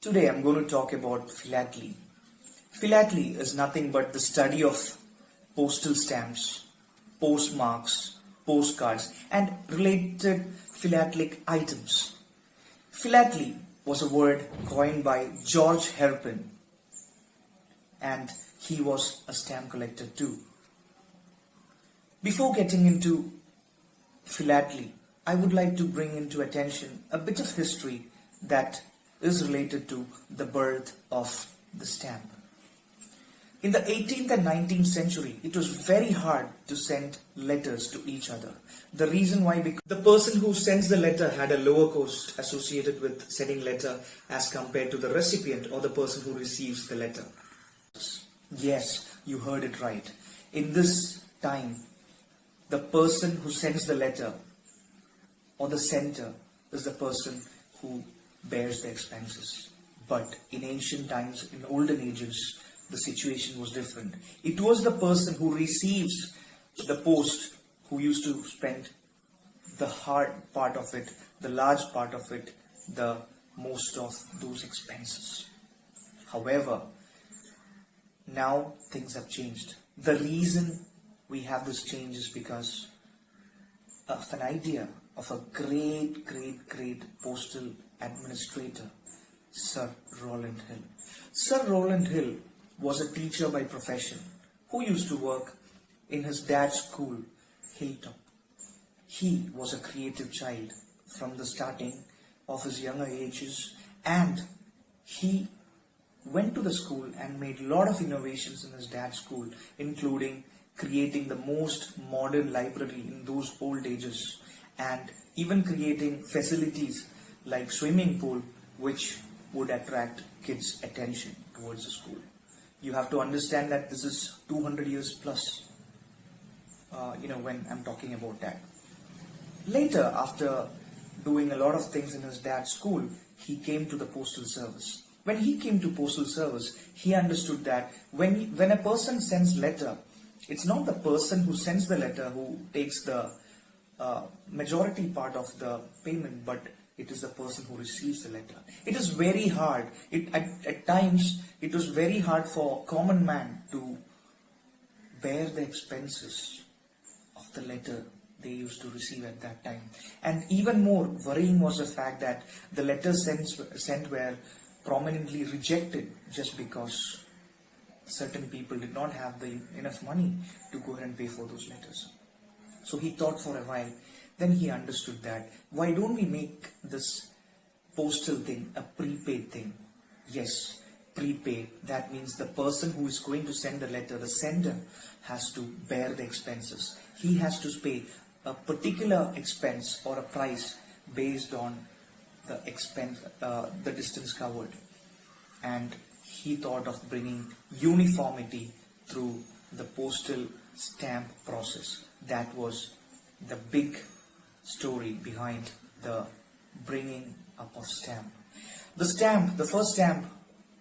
Today I'm going to talk about philately. Philately is nothing but the study of postal stamps, postmarks, postcards, and related philatelic items. Philately was a word coined by George Herpin, and he was a stamp collector too. Before getting into philately, I would like to bring into attention a bit of history that is related to the birth of the stamp. In the 18th and 19th century, it was very hard to send letters to each other. The reason why, because the person who sends the letter had a lower cost associated with sending letter as compared to the recipient or the person who receives the letter. Yes, you heard it right. In this time, the person who sends the letter or the sender is the person who bears the expenses. But in ancient times, in olden ages, the situation was different. It was the person who receives the post who used to spend the hard part of it, the large part of it, the most of those expenses. However, now things have changed. The reason we have this change is because of an idea of a great postal administrator, Sir Rowland Hill. Sir Rowland Hill was a teacher by profession who used to work in his dad's school, Hilltop. He was a creative child from the starting of his younger ages, and he went to the school and made a lot of innovations in his dad's school, including creating the most modern library in those old ages, and even creating facilities like swimming pool which would attract kids' attention towards the school. You have to understand that this is 200 years plus, when I'm talking about that. Later, after doing a lot of things in his dad's school, he came to the postal service. When he came to postal service, he understood that when a person sends letter, it's not the person who sends the letter who takes the majority part of the payment, but it is the person who receives the letter. It is very hard. At times, it was very hard for a common man to bear the expenses of the letter they used to receive at that time. And even more worrying was the fact that the letters sent were prominently rejected just because certain people did not have enough money to go ahead and pay for those letters. So he thought for a while. Then he understood that, why don't we make this postal thing a prepaid thing? Yes, prepaid. That means the person who is going to send the letter, the sender, has to bear the expenses. He has to pay a particular expense or a price based on the expense, the distance covered. And he thought of bringing uniformity through the postal stamp process. That was the big story behind the bringing up of stamp. The first stamp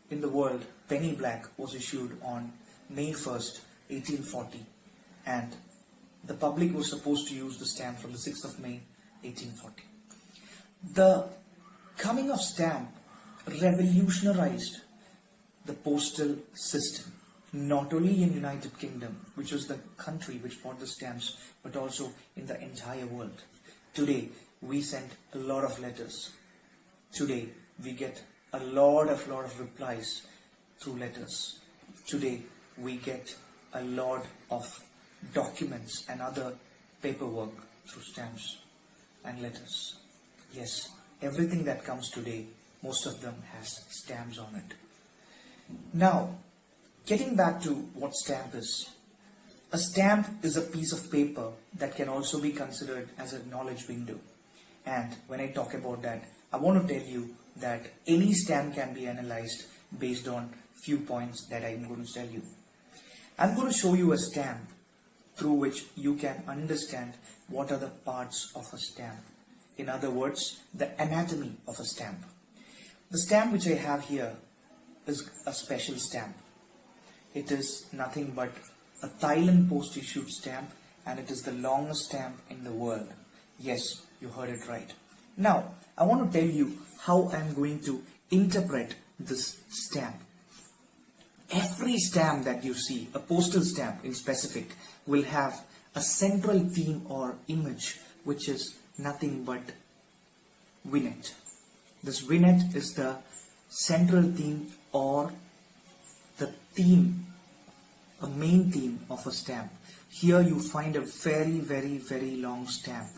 in the world, penny black, was issued on May 1st, 1840, and the public was supposed to use the stamp from the 6th of May, 1840. The coming of stamp revolutionized the postal system, not only in United Kingdom, which was the country which bought the stamps, but also in the entire world. Today, we send a lot of letters. Today, we get a lot of replies through letters. Today, we get a lot of documents and other paperwork through stamps and letters. Yes, everything that comes today, most of them has stamps on it. Now, getting back to what stamp is. A stamp is a piece of paper that can also be considered as a knowledge window. And when I talk about that, I want to tell you that any stamp can be analyzed based on few points that I'm going to tell you. I'm going to show you a stamp through which you can understand what are the parts of a stamp. In other words, the anatomy of a stamp. The stamp which I have here is a special stamp. It is nothing but a Thailand post-issued stamp, and it is the longest stamp in the world. Yes, you heard it right. Now, I want to tell you how I am going to interpret this stamp. Every stamp that you see, a postal stamp in specific, will have a central theme or image which is nothing but vignette. This vignette is the central theme or the theme, a main theme of a stamp. Here you find a very long stamp.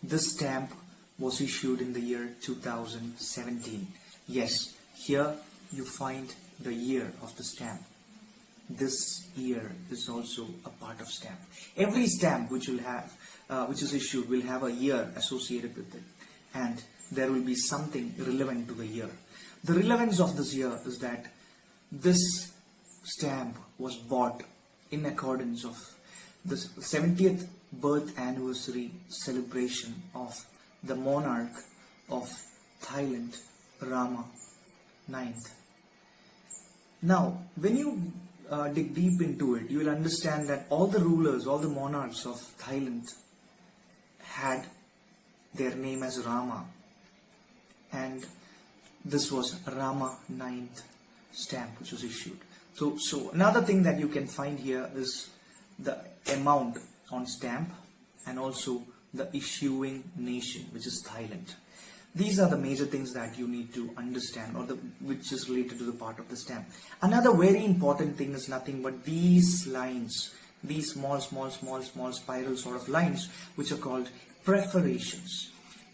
This stamp was issued in the year 2017. Yes, here you find the year of the stamp. This year is also a part of stamp. Every stamp which is issued will have a year associated with it, and there will be something relevant to the year. The relevance of this year is that this stamp was bought in accordance of the 70th birth anniversary celebration of the monarch of Thailand, Rama IX. Now, when you dig deep into it, you will understand that all the rulers, all the monarchs of Thailand had their name as Rama, and this was Rama IX stamp which was issued. So another thing that you can find here is the amount on stamp and also the issuing nation, which is Thailand. These are the major things that you need to understand, or which is related to the part of the stamp. Another very important thing is nothing but these lines, these small spiral sort of lines, which are called perforations.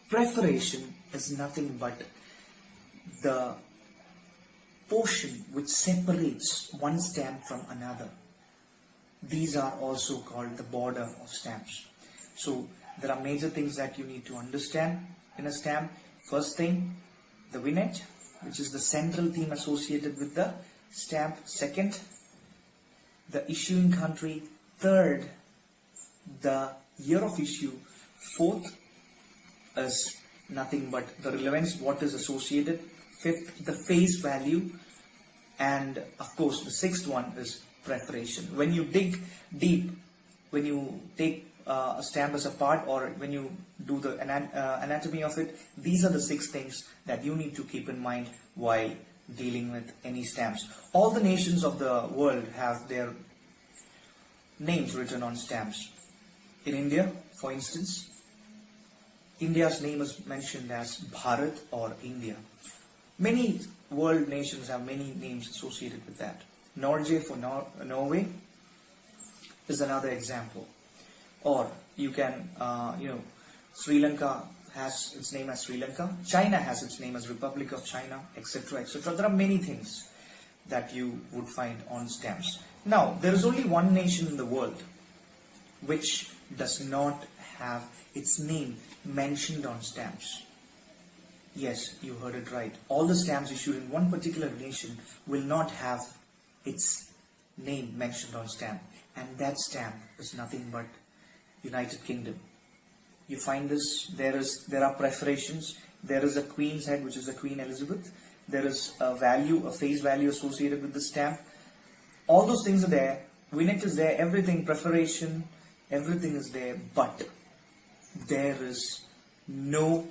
Perforation is nothing but the portion which separates one stamp from another. These are also called the border of stamps. So there are major things that you need to understand in a stamp. First thing, the vignette, which is the central theme associated with the stamp. Second, the issuing country. Third, the year of issue. Fourth is nothing but the relevance, what is associated. Fifth, the face value. And of course, the sixth one is perforation. When you dig deep, when you take a stamp as a part, or when you do the anatomy of it, these are the 6 things that you need to keep in mind while dealing with any stamps. All the nations of the world have their names written on stamps. In India, for instance, India's name is mentioned as Bharat or India. Many world nations have many names associated with that. Norway for Norway is another example. Or you can, Sri Lanka has its name as Sri Lanka. China has its name as Republic of China, etc., etc. There are many things that you would find on stamps. Now, there is only one nation in the world which does not have its name mentioned on stamps. Yes, you heard it right. All the stamps issued in one particular nation will not have its name mentioned on stamp, and that stamp is nothing but United Kingdom. You find this, there are perforations, there is a Queen's head, which is the Queen Elizabeth, there is a value, a face value associated with the stamp. All those things are there, vignette is there, everything, perforation, everything is there, but there is no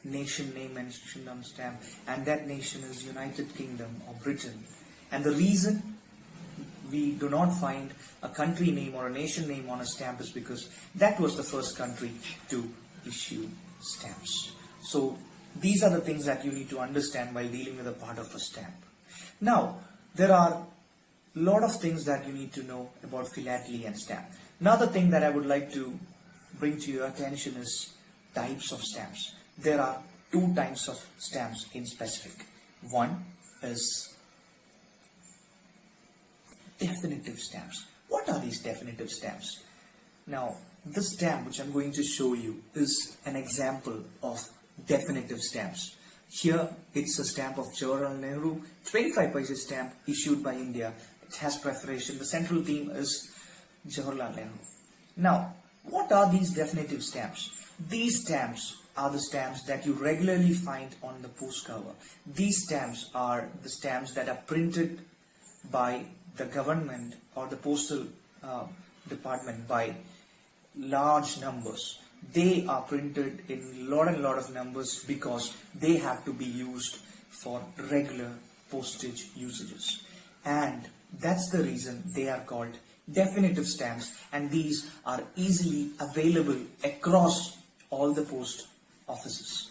nation name mentioned on the stamp, and that nation is United Kingdom or Britain. And the reason we do not find a country name or a nation name on a stamp is because that was the first country to issue stamps. So these are the things that you need to understand while dealing with a part of a stamp. Now, there are a lot of things that you need to know about philately and stamp. Another thing that I would like to bring to your attention is types of stamps. There are 2 types of stamps in specific. One is definitive stamps. What are these definitive stamps? Now, this stamp which I'm going to show you is an example of definitive stamps. Here, it's a stamp of Jawaharlal Nehru, 25 paise stamp issued by India. It has perforation. The central theme is Jawaharlal Nehru. Now, what are these definitive stamps? These stamps are the stamps that you regularly find on the post cover. These stamps are the stamps that are printed by the government or the postal department by large numbers. They are printed in lot of numbers because they have to be used for regular postage usages. And that's the reason they are called definitive stamps, and these are easily available across all the post offices.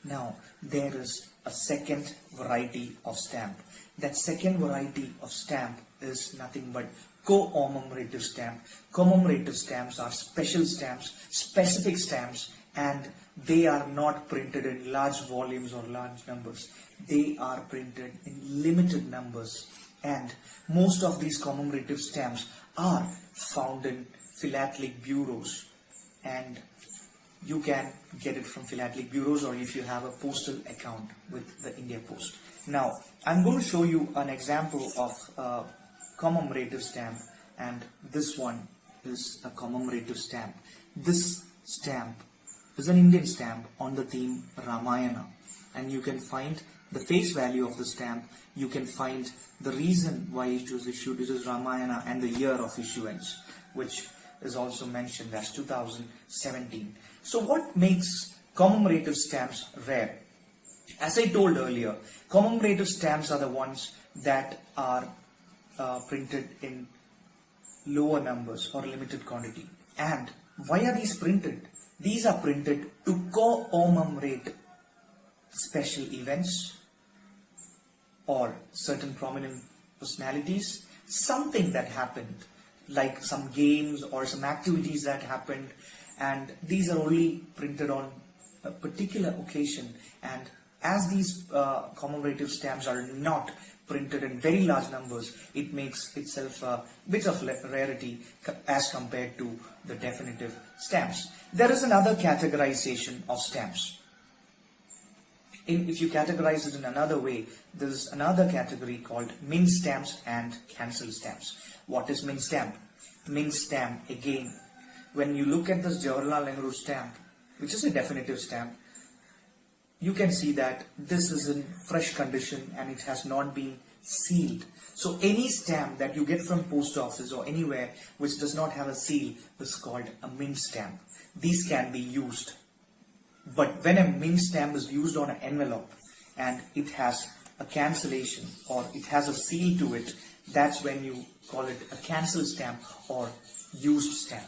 Now, there is a second variety of stamp. That second variety of stamp is nothing but commemorative stamp. Commemorative stamps are special stamps, specific stamps, and they are not printed in large volumes or large numbers. They are printed in limited numbers, and most of these commemorative stamps are found in philatelic bureaus, and you can get it from philatelic bureaus or if you have a postal account with the India Post. Now, I'm going to show you an example of a commemorative stamp, and this one is a commemorative stamp. This stamp is an Indian stamp on the theme Ramayana, and you can find the face value of the stamp. You can find the reason why it was issued. It is Ramayana, and the year of issuance, which is also mentioned as 2017. So what makes commemorative stamps rare? As I told earlier, commemorative stamps are the ones that are printed in lower numbers or limited quantity. And why are these printed? These are printed to commemorate special events or certain prominent personalities, something that happened, like some games or some activities that happened, and these are only printed on a particular occasion. And as these commemorative stamps are not printed in very large numbers, it makes itself a bit of rarity as compared to the definitive stamps. There is another categorization of stamps. If you categorize it in another way, there is another category called mint stamps and cancel stamps. What is mint stamp? Mint stamp, again, when you look at this Jawaharlal Nehru stamp, which is a definitive stamp, you can see that this is in fresh condition and it has not been sealed. So any stamp that you get from post office or anywhere which does not have a seal is called a mint stamp. These can be used. But when a mint stamp is used on an envelope and it has a cancellation or it has a seal to it, that's when you call it a cancel stamp or used stamp.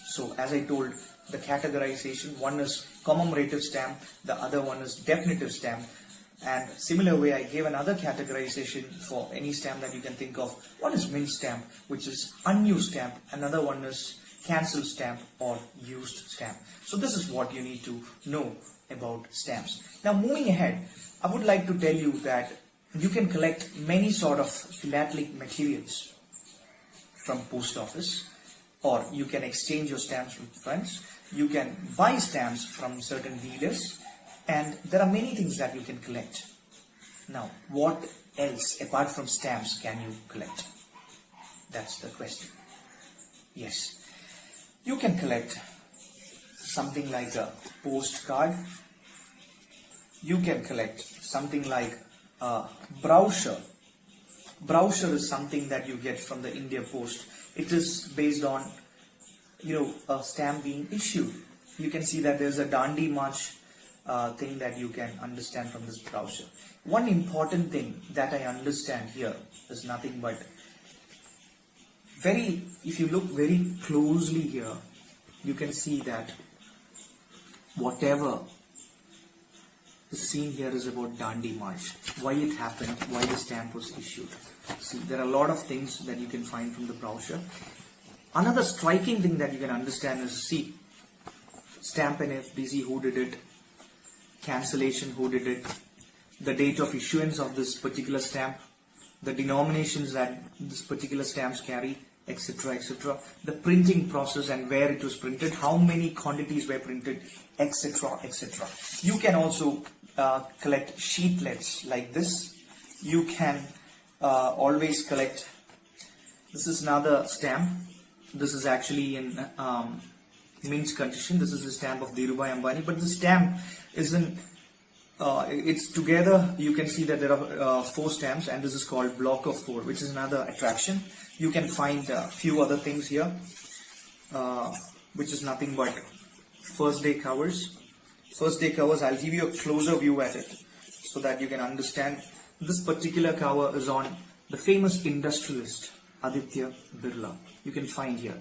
So as I told, the categorization, one is commemorative stamp, the other one is definitive stamp, and similar way I gave another categorization for any stamp that you can think of. One is mint stamp, which is unused stamp, another one is cancel stamp or used stamp. So this is what you need to know about stamps. Now moving ahead, I would like to tell you that you can collect many sort of philatelic materials from post office, or you can exchange your stamps with friends. You can buy stamps from certain dealers, and there are many things that you can collect. Now, what else apart from stamps can you collect? That's the question. Yes, you can collect something like a postcard. You can collect something like a brochure. Brochure is something that you get from the India Post. It is based on, a stamp being issued. You can see that there's a Dandi March thing that you can understand from this brochure. One important thing that I understand here is nothing but if you look very closely here, you can see that whatever is seen here is about Dandi March, why it happened, why the stamp was issued. See, there are a lot of things that you can find from the brochure. Another striking thing that you can understand is, see, stamp and FDC, who did it, cancellation, who did it, the date of issuance of this particular stamp, the denominations that this particular stamps carry, etc., etc., the printing process and where it was printed, how many quantities were printed, etc., etc. You can also collect sheetlets like this. You can always collect, this is another stamp. This is actually in mint condition. This is the stamp of Dhirubhai Ambani, but the stamp isn't, it's together. You can see that there are 4 stamps, and this is called block of 4, which is another attraction. You can find a few other things here, which is nothing but first day covers. First day covers, I'll give you a closer view at it so that you can understand This particular cover is on the famous industrialist Aditya Birla. You can find here.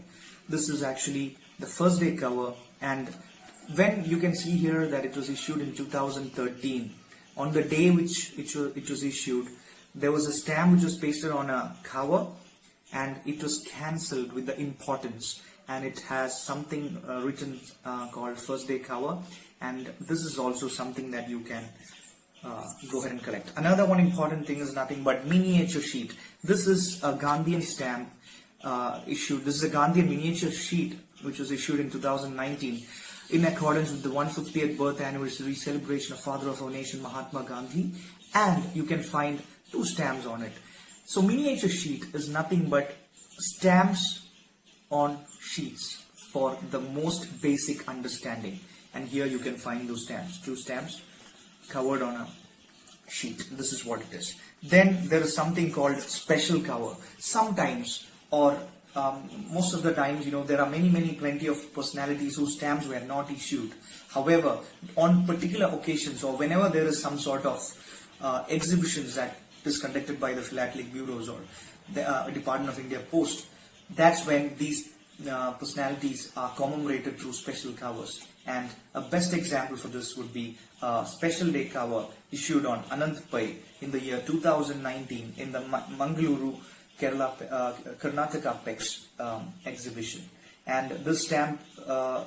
This is actually the first day cover, and when you can see here that it was issued in 2013, on the day which it was issued, there was a stamp which was pasted on a cover, and it was cancelled with the importance, and it has something written called first day cover, and this is also something that you can go ahead and collect. Another one important thing is nothing but miniature sheet. This is a Gandhian stamp issued. This is a Gandhian miniature sheet which was issued in 2019 in accordance with the 150th birth anniversary celebration of Father of our nation Mahatma Gandhi, and you can find 2 stamps on it. So miniature sheet is nothing but stamps on sheets for the most basic understanding, and here you can find those stamps, 2 stamps covered on a sheet. This is what it is. Then there is something called special cover. Sometimes, or most of the times, there are plenty of personalities whose stamps were not issued. However, on particular occasions or whenever there is some sort of exhibitions that is conducted by the Philately bureaus or the Department of India Post, that's when these personalities are commemorated through special covers. And a best example for this would be a special day cover issued on Anant Pai in the year 2019 in the Mangaluru, Karnataka PEX exhibition. And this stamp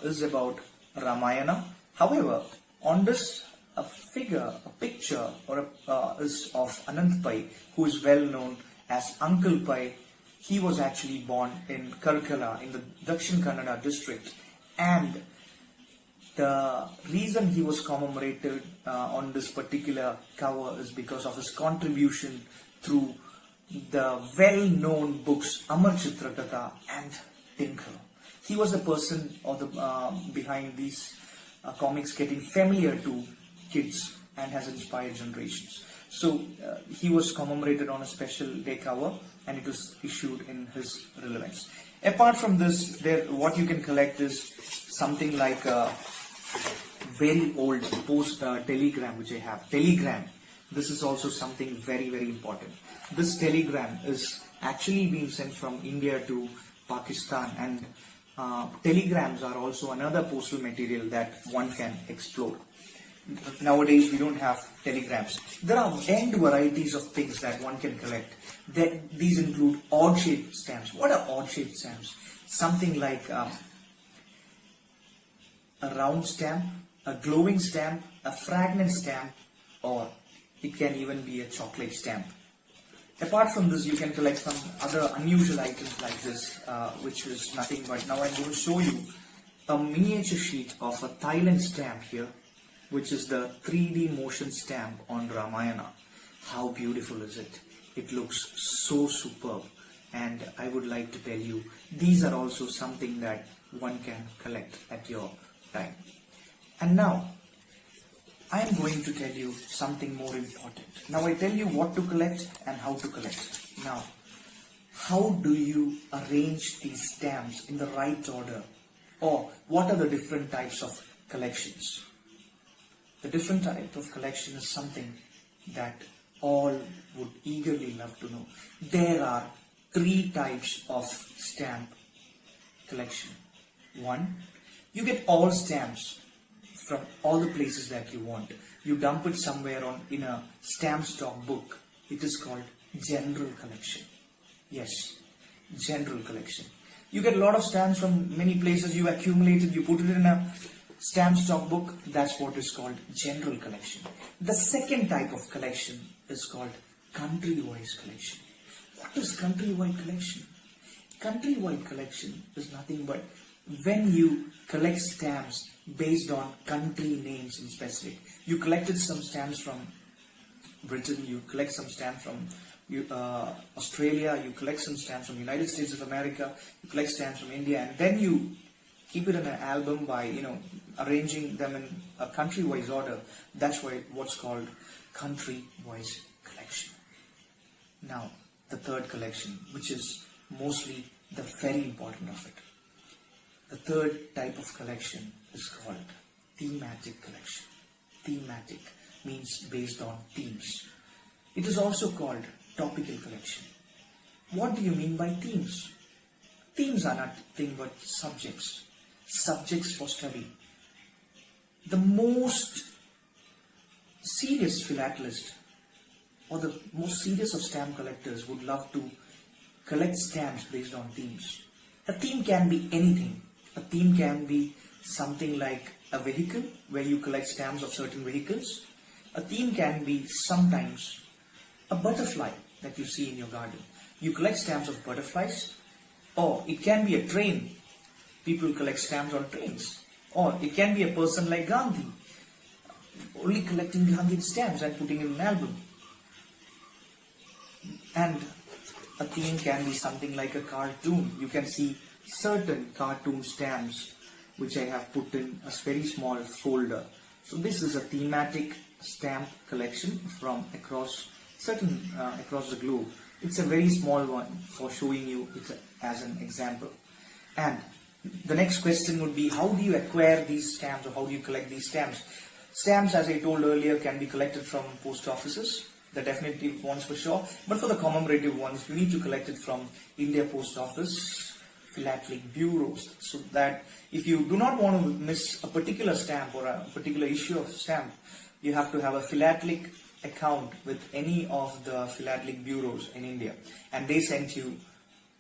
is about Ramayana. However, on this a picture is of Anant Pai, who is well known as Uncle Pai. He was actually born in Karkala in the Dakshin Kannada district, and the reason he was commemorated on this particular cover is because of his contribution through the well-known books Amar Chitrakatha and Tinker. He was the person or the behind these comics getting familiar to kids and has inspired generations. So he was commemorated on a special day cover, and it was issued in his relevance. Apart from this, what you can collect is something like a very old post telegram which I have. Telegram. This is also something very, very important. This telegram is actually being sent from India to Pakistan, and telegrams are also another postal material that one can explore. Nowadays we don't have telegrams. There are end varieties of things that one can collect. These include odd shaped stamps. What are odd shaped stamps? Something like a round stamp, a glowing stamp, a fragment stamp, or it can even be a chocolate stamp. Apart from this, you can collect some other unusual items like this, which is nothing but, now I'm going to show you a miniature sheet of a Thailand stamp here, which is the 3D motion stamp on Ramayana. How beautiful is it? It looks so superb, and I would like to tell you, these are also something that one can collect at your time. And now, I am going to tell you something more important. Now I tell you what to collect and how to collect. Now, how do you arrange these stamps in the right order? Or what are the different types of collections? The different type of collection is something that all would eagerly love to know. There are 3 types of stamp collection. 1, you get all stamps from all the places that you want. You dump it somewhere in a stamp stock book. It is called general collection. Yes, general collection. You get a lot of stamps from many places. You accumulate it, you put it in a stamp stock book. That's what is called general collection. The second type of collection is called country-wise collection. What is country-wide collection? Country-wide collection is nothing but when you collect stamps based on country names in specific. You collected some stamps from Britain, you collect some stamps from Australia, you collect some stamps from United States of America, you collect stamps from India, and then you keep it in an album by arranging them in a country-wise order. That's what's called country-wise collection. Now, the third collection, which is mostly the very important of it. The third type of collection is called thematic collection. Thematic means based on themes. It is also called topical collection. What do you mean by themes? Themes are nothing but subjects for study. The most serious philatelist or the most serious of stamp collectors would love to collect stamps based on themes. A theme can be anything. A theme can be something like a vehicle, where you collect stamps of certain vehicles. A theme can be sometimes a butterfly that you see in your garden. You collect stamps of butterflies. Or it can be a train. People collect stamps on trains. Or it can be a person like Gandhi, only collecting Gandhi stamps and putting in an album. And a theme can be something like a cartoon. You can see certain cartoon stamps which I have put in a very small folder. So this is a thematic stamp collection from across the globe. It's a very small one for showing you it as an example. And the next question would be, how do you acquire these stamps, or how do you collect these stamps? Stamps, as I told earlier, can be collected from post offices, the definitive ones for sure, but for the commemorative ones, you need to collect it from India Post Office philately bureaus, so that if you do not want to miss a particular stamp or a particular issue of stamp, you have to have a philatelic account with any of the philatelic bureaus in India, and they send you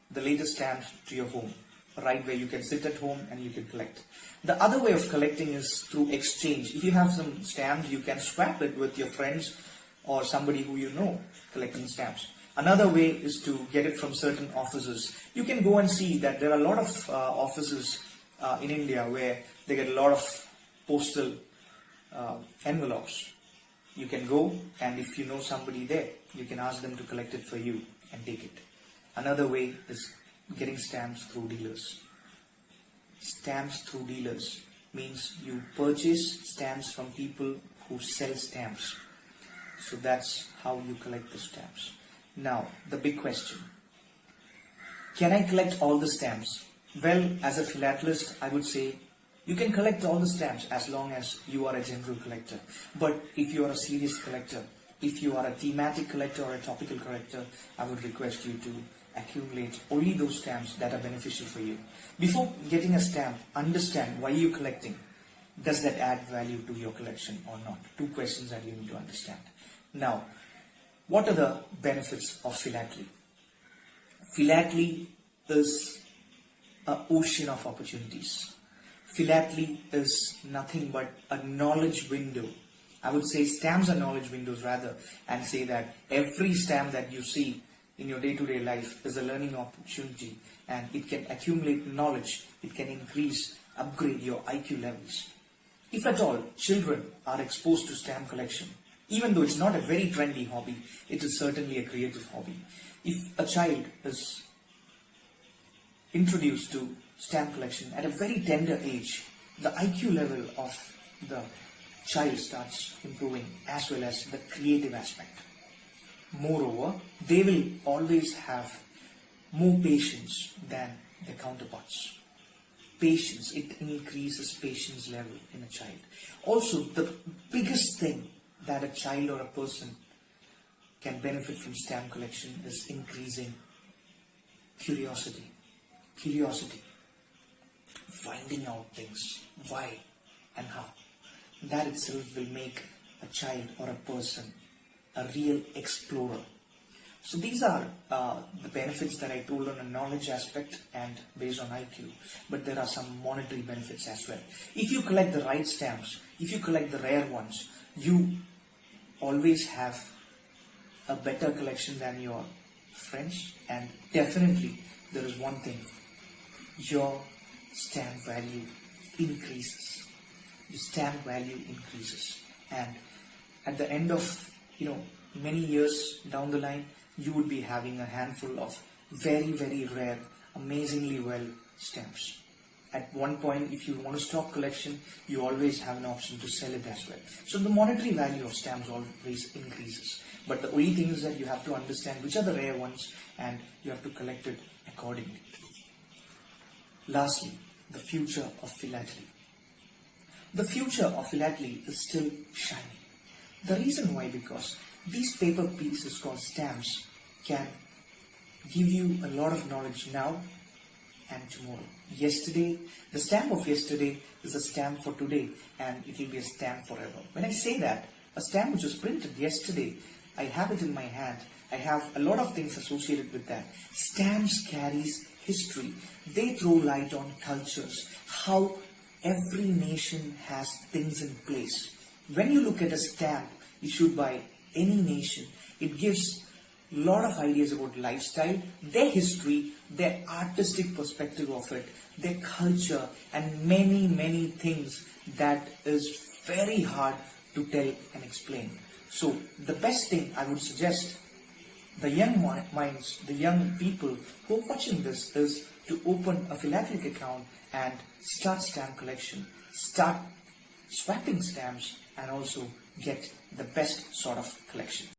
the latest stamps to your home, right where you can sit at home and you can collect. The other way of collecting is through exchange. If you have some stamps, you can swap it with your friends or somebody who you know collecting stamps. Another way is to get it from certain offices. You can go and see that there are a lot of offices in India where they get a lot of postal envelopes. You can go, and if you know somebody there, you can ask them to collect it for you and take it. Another way is getting stamps through dealers. Stamps through dealers means you purchase stamps from people who sell stamps. So that's how you collect the stamps. Now, the big question. Can I collect all the stamps? Well, as a philatelist, I would say you can collect all the stamps as long as you are a general collector. But if you are a serious collector, if you are a thematic collector or a topical collector, I would request you to accumulate only those stamps that are beneficial for you. Before getting a stamp, understand why you're collecting. Does that add value to your collection or not? Two questions that you need to understand. Now, what are the benefits of philately? Philately is an ocean of opportunities. Philately is nothing but a knowledge window. I would say stamps are knowledge windows rather, and say that every stamp that you see in your day-to-day life is a learning opportunity, and it can accumulate knowledge, it can increase, upgrade your IQ levels. If at all children are exposed to stamp collection, even though it's not a very trendy hobby, it is certainly a creative hobby. If a child is introduced to stamp collection at a very tender age, the IQ level of the child starts improving, as well as the creative aspect. Moreover, they will always have more patience than their counterparts. Patience, it increases patience level in a child. Also, the biggest thing that a child or a person can benefit from stamp collection is increasing curiosity. Curiosity. Finding out things. Why and how. That itself will make a child or a person a real explorer. So these are the benefits that I told on a knowledge aspect and based on IQ. But there are some monetary benefits as well. If you collect the right stamps, if you collect the rare ones, you always have a better collection than your friends. And definitely there is one thing. Your stamp value increases. Your stamp value increases. And at the end of many years down the line, you would be having a handful of very, very rare, amazingly well stamps. At one point, if you want to stop collection, you always have an option to sell it as well. So the monetary value of stamps always increases. But the only thing is that you have to understand which are the rare ones, and you have to collect it accordingly. Lastly, the future of philately. The future of philately is still shining. The reason why, because These paper pieces called stamps can give you a lot of knowledge now and tomorrow. Yesterday, the stamp of yesterday is a stamp for today, and it will be a stamp forever. When I say that, a stamp which was printed yesterday, I have it in my hand. I have a lot of things associated with that. Stamps carries history. They throw light on cultures, how every nation has things in place. When you look at a stamp issued by any nation, it gives a lot of ideas about lifestyle, their history, their artistic perspective of it, their culture, and many things that is very hard to tell and explain. So the best thing I would suggest the young minds, the young people who are watching this, is to open a Philately account and start stamp collection, start swapping stamps, and also get the best sort of collection.